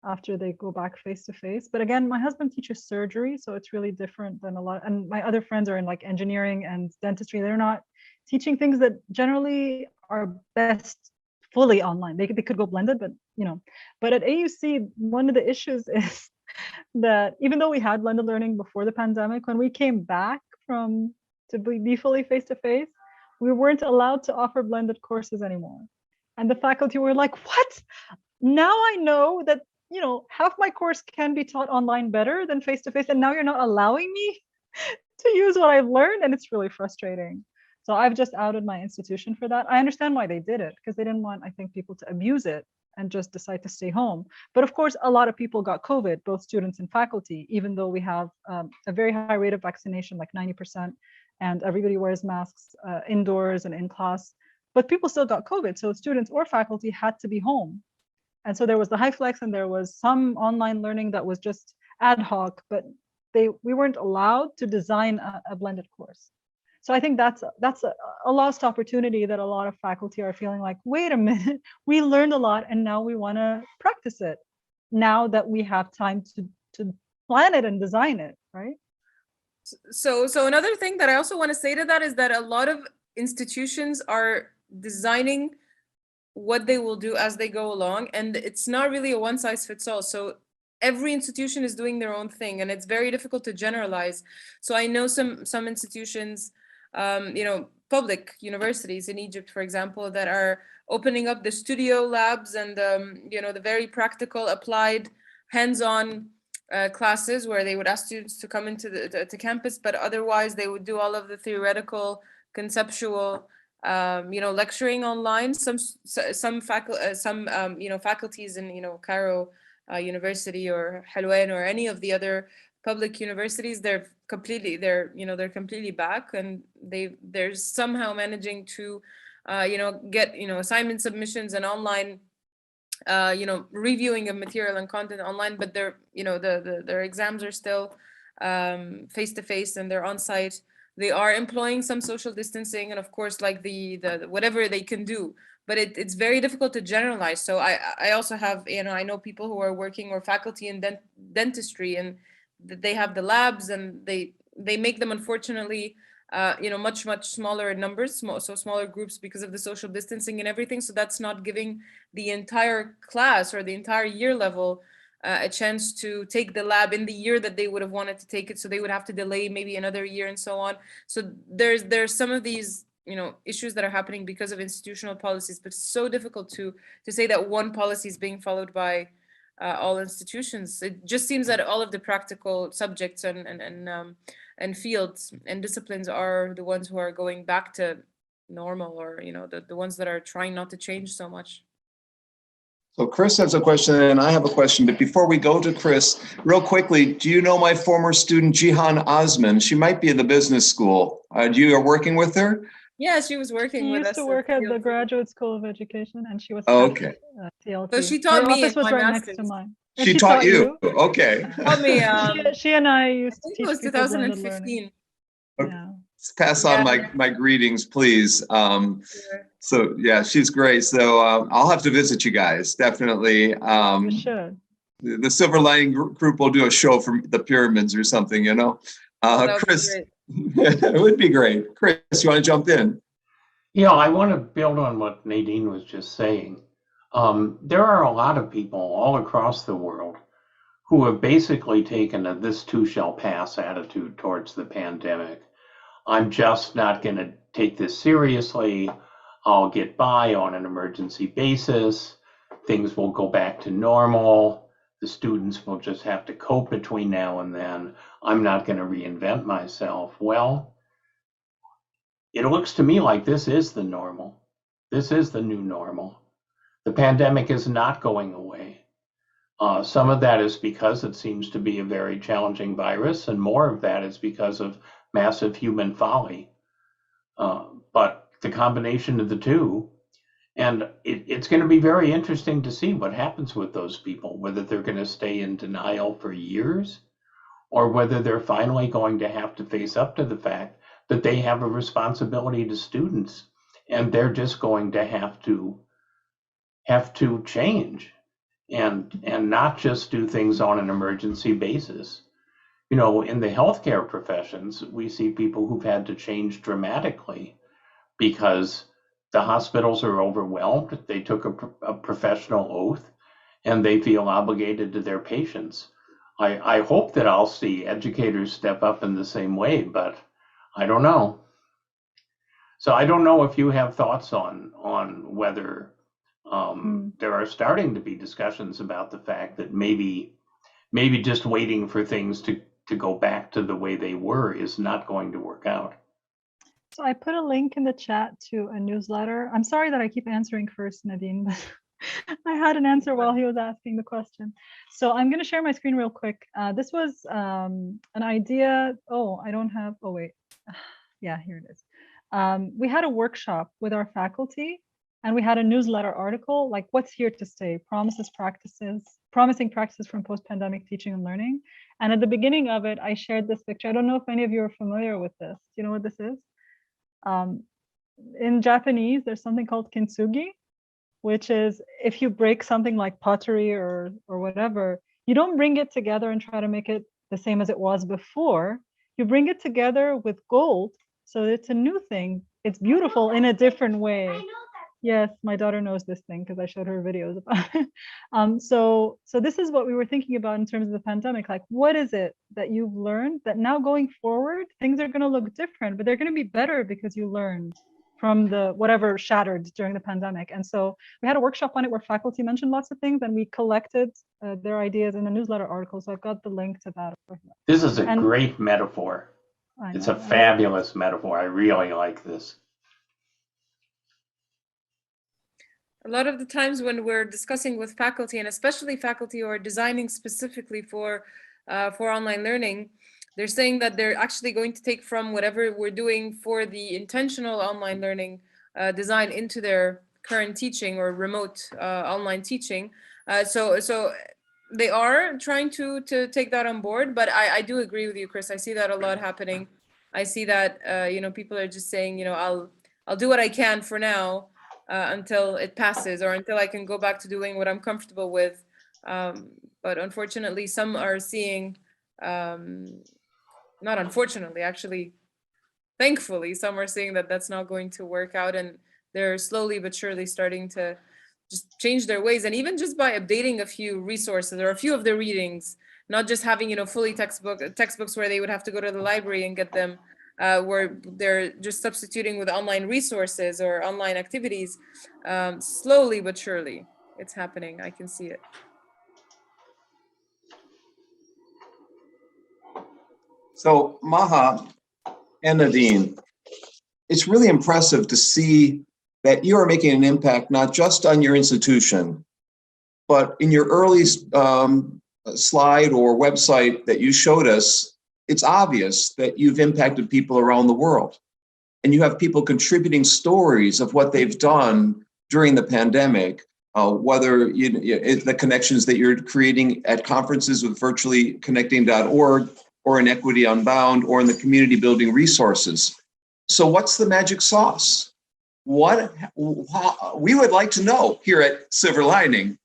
after they go back face to face. But again, my husband teaches surgery, so it's really different than a lot. And my other friends are in like engineering and dentistry. They're not teaching things that generally are best fully online. They could go blended, but but at AUC, one of the issues is that even though we had blended learning before the pandemic, when we came back to be fully face to face, we weren't allowed to offer blended courses anymore. And the faculty were like, what? Now I know that half my course can be taught online better than face to face, and now you're not allowing me to use what I've learned, and it's really frustrating. So I've just outed my institution for that. I understand why they did it, because they didn't want, I think, people to abuse it and just decide to stay home. But of course, a lot of people got COVID, both students and faculty, even though we have a very high rate of vaccination, like 90%, and everybody wears masks indoors and in class, but people still got COVID. So students or faculty had to be home. And so there was the high flex, and there was some online learning that was just ad hoc, but we weren't allowed to design a blended course. So I think that's a lost opportunity that a lot of faculty are feeling like, wait a minute, we learned a lot and now we want to practice it now that we have time to plan it and design it, right? So another thing that I also want to say to that is that a lot of institutions are designing what they will do as they go along, and it's not really a one size fits all. So every institution is doing their own thing, and it's very difficult to generalize. So I know some institutions, public universities in Egypt, for example, that are opening up the studio labs and the very practical, applied, hands-on classes where they would ask students to come into to campus, but otherwise they would do all of the theoretical, conceptual, lecturing online. Some faculties in Cairo University or Helwan or any of the other public universities, they're completely back, and they're somehow managing to get assignment submissions and online reviewing of material and content online, but their exams are still face to face, and they're on site. They are employing some social distancing, and of course, like the whatever they can do, but it's very difficult to generalize. So I also have, I know people who are working or faculty in dentistry, and they have the labs, and they make them, unfortunately, much smaller numbers, so smaller groups, because of the social distancing and everything. So that's not giving the entire class or the entire year level a chance to take the lab in the year that they would have wanted to take it. So they would have to delay maybe another year and so on. So there's some of these issues that are happening because of institutional policies, but it's so difficult to say that one policy is being followed by all institutions. It just seems that all of the practical subjects and fields and disciplines are the ones who are going back to normal, or the ones that are trying not to change so much. So Chris has a question and I have a question, but before we go to Chris, real quickly, do you know my former student Jihan Osman? She might be in the business school. You are working with her? Yeah, she was working with us. She used to work at the Graduate School of Education, and she was okay. TLT. So she taught me. Her office was right masters. next to mine. She taught you? Okay. Taught me. She and I used to I think teach it was people blended 2015. learning. Okay. Yeah. Pass on my greetings, please. Sure. So yeah, she's great. So I'll have to visit you guys, definitely. You should. The Silver Lining group will do a show from the pyramids or something, Chris, it would be great. Chris, you want to jump in? Yeah, I want to build on what Nadine was just saying. There are a lot of people all across the world who have basically taken a "this too shall pass" attitude towards the pandemic. I'm just not going to take this seriously. I'll get by on an emergency basis. Things will go back to normal. The students will just have to cope between now and then. I'm not going to reinvent myself. Well, it looks to me like this is the normal. This is the new normal. The pandemic is not going away. Some of that is because it seems to be a very challenging virus, and more of that is because of massive human folly. But the combination of the two, and it's going to be very interesting to see what happens with those people, whether they're going to stay in denial for years, or whether they're finally going to have to face up to the fact that they have a responsibility to students, and they're just going to have to change and not just do things on an emergency basis. In the healthcare professions, we see people who've had to change dramatically because the hospitals are overwhelmed. They took a professional oath, and they feel obligated to their patients. I hope that I'll see educators step up in the same way, but I don't know. So I don't know if you have thoughts on whether there are starting to be discussions about the fact that maybe just waiting for things to go back to the way they were is not going to work out. So I put a link in the chat to a newsletter. I'm sorry that I keep answering first, Nadine, but I had an answer while he was asking the question. So I'm going to share my screen real quick. This was an idea. Oh, I don't have, oh wait. Yeah, here it is. We had a workshop with our faculty, and we had a newsletter article, like what's here to stay, promising practices from post-pandemic teaching and learning. And at the beginning of it, I shared this picture. I don't know if any of you are familiar with this. Do you know what this is? In Japanese, there's something called kintsugi, which is if you break something like pottery or whatever, you don't bring it together and try to make it the same as it was before. You bring it together with gold. So it's a new thing. It's beautiful in a different way. Yes, my daughter knows this thing because I showed her videos about it. So this is what we were thinking about in terms of the pandemic. Like, what is it that you've learned that now going forward, things are going to look different, but they're going to be better because you learned from the whatever shattered during the pandemic. And so we had a workshop on it where faculty mentioned lots of things, and we collected their ideas in a newsletter article. So I've got the link to that. This is a great metaphor. It's a fabulous metaphor. I really like this. A lot of the times when we're discussing with faculty, and especially faculty who are designing specifically for for online learning, they're saying that they're actually going to take from whatever we're doing for the intentional online learning design into their current teaching or remote online teaching. So they are trying to take that on board, but I do agree with you, Chris. I see that a lot happening. I see that people are just saying, I'll do what I can for now until it passes or until I can go back to doing what I'm comfortable with. But unfortunately, some are seeing, not unfortunately, actually, thankfully, some are seeing that that's not going to work out, and they're slowly but surely starting to just change their ways. And even just by updating a few resources or a few of the readings, not just having, fully textbooks where they would have to go to the library and get them, where they're just substituting with online resources or online activities. Slowly but surely, it's happening. I can see it. So Maha and Nadine, it's really impressive to see that you are making an impact not just on your institution, but in your early slide or website that you showed us, it's obvious that you've impacted people around the world. And you have people contributing stories of what they've done during the pandemic, whether the connections that you're creating at conferences with virtuallyconnecting.org or in Equity Unbound or in the community building resources. So what's the magic sauce? We would like to know here at Silver Lining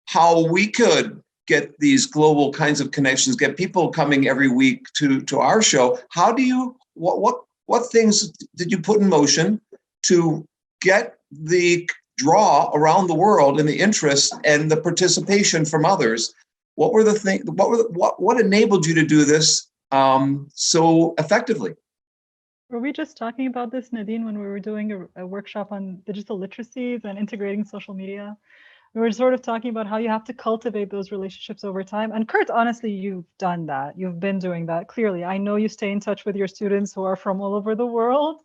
how we could get these global kinds of connections, get people coming every week to our show. How do you, what things did you put in motion to get the draw around the world and the interest and the participation from others? What were the things, what enabled you to do this so effectively? Were we just talking about this, Nadine, when we were doing a workshop on digital literacies and integrating social media? We were sort of talking about how you have to cultivate those relationships over time. And Kurt, honestly, you've done that. You've been doing that, clearly. I know you stay in touch with your students who are from all over the world.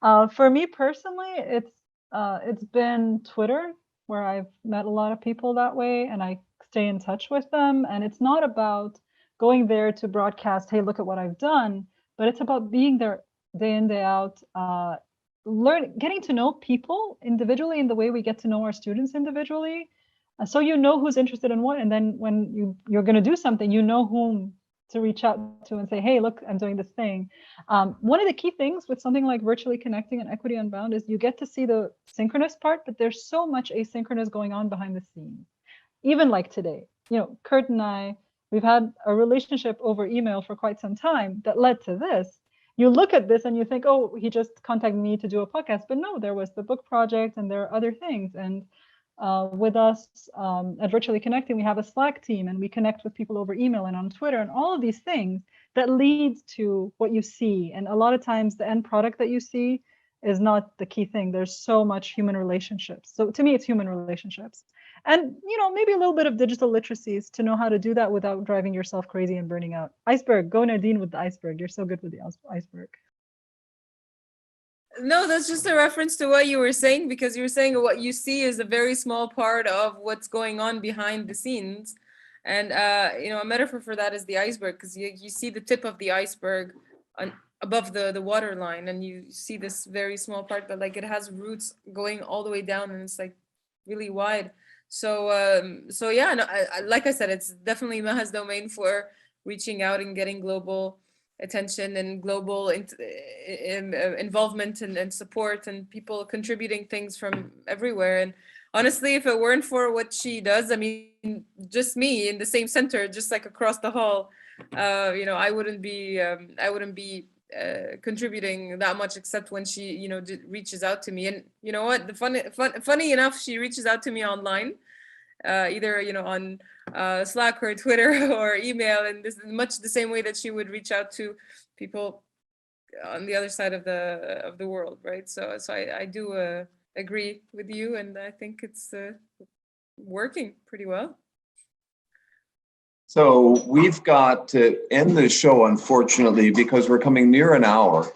For me personally, it's been Twitter, where I've met a lot of people that way, and I stay in touch with them. And it's not about going there to broadcast, hey, look at what I've done, but it's about being there day in, day out, getting to know people individually in the way we get to know our students individually. So you know who's interested in what, and then when you're going to do something, you know whom to reach out to and say, hey, look, I'm doing this thing. One of the key things with something like Virtually Connecting and Equity Unbound is you get to see the synchronous part, but there's so much asynchronous going on behind the scenes. Even like today, Kurt and I, we've had a relationship over email for quite some time that led to this. You look at this and you think, oh, he just contacted me to do a podcast. But no, there was the book project and there are other things. And with us at Virtually Connecting, we have a Slack team and we connect with people over email and on Twitter and all of these things that leads to what you see. And a lot of times the end product that you see is not the key thing. There's so much human relationships. So to me, it's human relationships. And, maybe a little bit of digital literacies to know how to do that without driving yourself crazy and burning out. Iceberg, go Nadine with the iceberg. You're so good with the iceberg. No, that's just a reference to what you were saying, because you were saying what you see is a very small part of what's going on behind the scenes. And, a metaphor for that is the iceberg, because you see the tip of the iceberg above the water line, and you see this very small part, but like it has roots going all the way down and it's like really wide. So yeah, no, like I said, it's definitely Maha's domain for reaching out and getting global attention and global involvement and support, and people contributing things from everywhere. And honestly, if it weren't for what she does, I mean, just me in the same center, just like across the hall, I wouldn't be contributing that much, except when she reaches out to me. And you know what, funny enough, she reaches out to me online, either on Slack or Twitter or email, and this is much the same way that she would reach out to people on the other side of the world, right? So I do agree with you, and I think it's working pretty well. So we've got to end the show, unfortunately, because we're coming near an hour.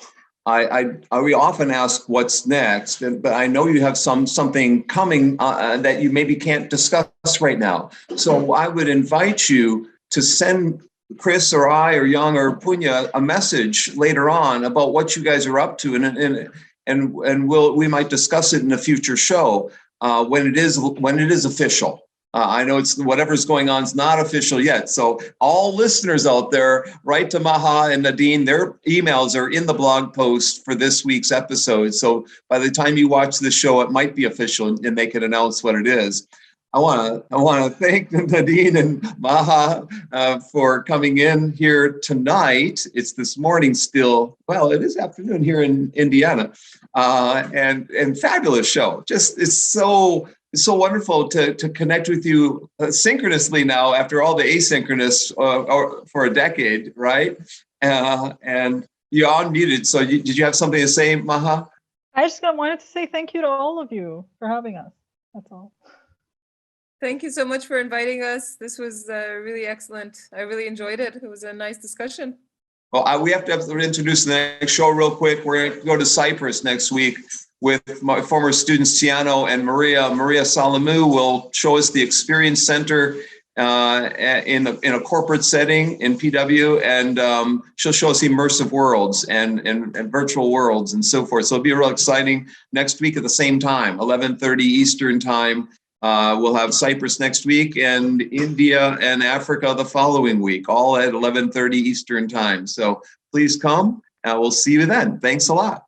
We often ask what's next, but I know you have something coming that you maybe can't discuss right now. So I would invite you to send Chris or I or Young or Punya a message later on about what you guys are up to, and we might discuss it in a future show when it is official. I know it's whatever's going on is not official yet. So all listeners out there, write to Maha and Nadine. Their emails are in the blog post for this week's episode. So by the time you watch the show, it might be official and they can announce what it is. I want to thank Nadine and Maha for coming in here tonight. It's this morning still. Well, it is afternoon here in Indiana, and fabulous show. Just it's so wonderful to connect with you synchronously now after all the asynchronous for a decade, right? And you're unmuted. So did you have something to say, Maha? I just wanted to say thank you to all of you for having us. That's all. Thank you so much for inviting us. This was really excellent. I really enjoyed it. It was a nice discussion. Well, we have to introduce the next show real quick. We're going to go to Cyprus next week with my former students, Tiano and Maria. Maria Salamou will show us the Experience Center in a corporate setting in PW, and she'll show us immersive worlds and virtual worlds and so forth. So it'll be real exciting next week at the same time, 11:30 Eastern time. We'll have Cyprus next week and India and Africa the following week, all at 11:30 Eastern time. So please come, and we'll see you then. Thanks a lot.